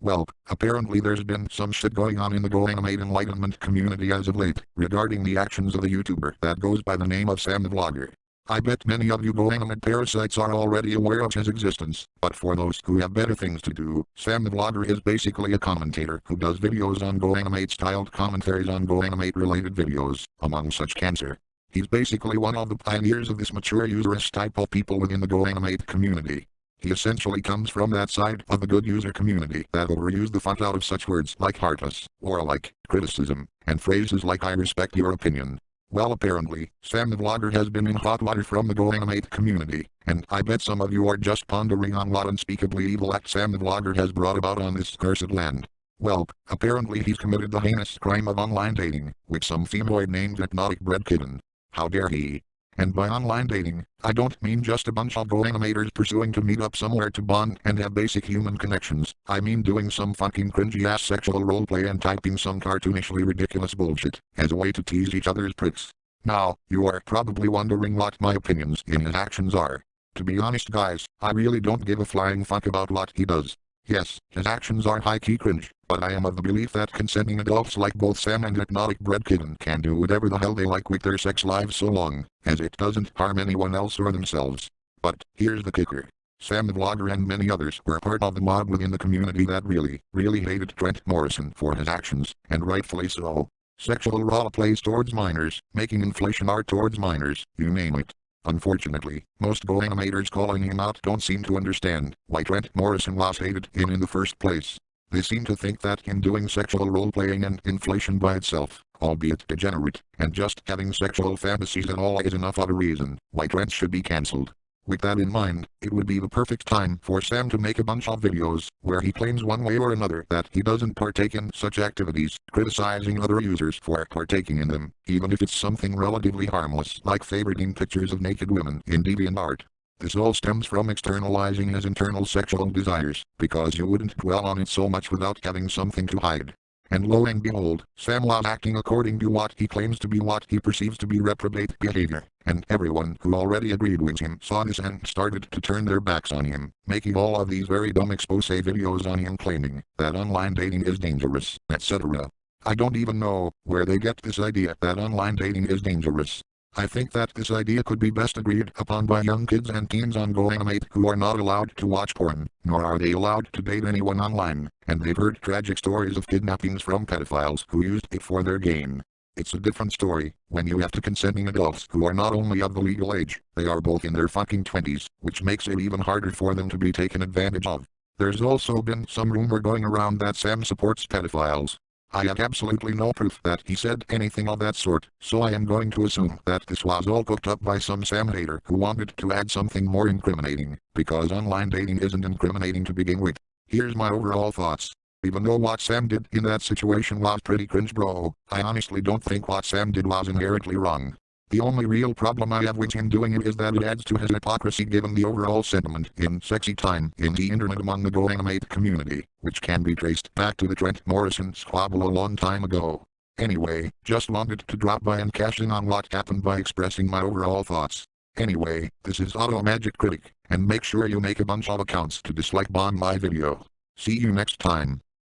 Well, apparently there's been some shit going on in the Go Animate Enlightenment community as of late, regarding the actions of the YouTuber that goes by the name of Sam the Vlogger. I bet many of you Go Animate parasites are already aware of his existence, but for those who have better things to do, Sam the Vlogger is basically a commentator who does videos on Go Animate styled commentaries on Go Animate related videos, among such cancer. He's basically one of the pioneers of this mature userist type of people within the Go Animate community. He essentially comes from that side of the good user community that overuse the fuck out of such words like heartless, or like, criticism, and phrases like I respect your opinion. Well, apparently, Sam the Vlogger has been in hot water from the Go Animate community, and I bet some of you are just pondering on what unspeakably evil act Sam the Vlogger has brought about on this cursed land. Well, apparently he's committed the heinous crime of online dating, with some femoid named Hypnotic Bread Kitten. How dare he? And by online dating, I don't mean just a bunch of Go Animators pursuing to meet up somewhere to bond and have basic human connections. I mean doing some fucking cringy-ass sexual roleplay and typing some cartoonishly ridiculous bullshit as a way to tease each other's pricks. Now, you are probably wondering what my opinions in his actions are. To be honest guys, I really don't give a flying fuck about what he does. Yes, his actions are high-key cringe, but I am of the belief that consenting adults like both Sam and Hypnotic Bread Kitten can do whatever the hell they like with their sex lives so long as it doesn't harm anyone else or themselves. But, here's the kicker. Sam the Vlogger and many others were part of the mob within the community that really hated Trent Morrison for his actions, and rightfully so. Sexual roleplays towards minors, making inflation art towards minors, you name it. Unfortunately, most Go Animators calling him out don't seem to understand why Trent Morrison was hated in the first place. They seem to think that him doing sexual role-playing and inflation by itself, albeit degenerate, and just having sexual fantasies at all is enough of a reason why Trent should be cancelled. With that in mind, it would be the perfect time for Sam to make a bunch of videos where he claims one way or another that he doesn't partake in such activities, criticizing other users for partaking in them, even if it's something relatively harmless like favoriting pictures of naked women in DeviantArt. This all stems from externalizing his internal sexual desires, because you wouldn't dwell on it so much without having something to hide. And lo and behold, Sam was acting according to what he claims to be what he perceives to be reprobate behavior, and everyone who already agreed with him saw this and started to turn their backs on him, making all of these very dumb expose videos on him claiming that online dating is dangerous, etc. I don't even know where they get this idea that online dating is dangerous. I think that this idea could be best agreed upon by young kids and teens on Go Animate who are not allowed to watch porn, nor are they allowed to date anyone online, and they've heard tragic stories of kidnappings from pedophiles who used it for their gain. It's a different story when you have to consenting adults who are not only of the legal age, they are both in their fucking 20s, which makes it even harder for them to be taken advantage of. There's also been some rumor going around that Sam supports pedophiles. I have absolutely no proof that he said anything of that sort, so I am going to assume that this was all cooked up by some Sam hater who wanted to add something more incriminating, because online dating isn't incriminating to begin with. Here's my overall thoughts. Even though what Sam did in that situation was pretty cringe bro, I honestly don't think what Sam did was inherently wrong. The only real problem I have with him doing it is that it adds to his hypocrisy given the overall sentiment in sexy time in the internet among the Go Animate community, which can be traced back to the Trent Morrison squabble a long time ago. Anyway, just wanted to drop by and cash in on what happened by expressing my overall thoughts. Anyway, this is Ottomagic Critic, and make sure you make a bunch of accounts to dislike bomb my video. See you next time.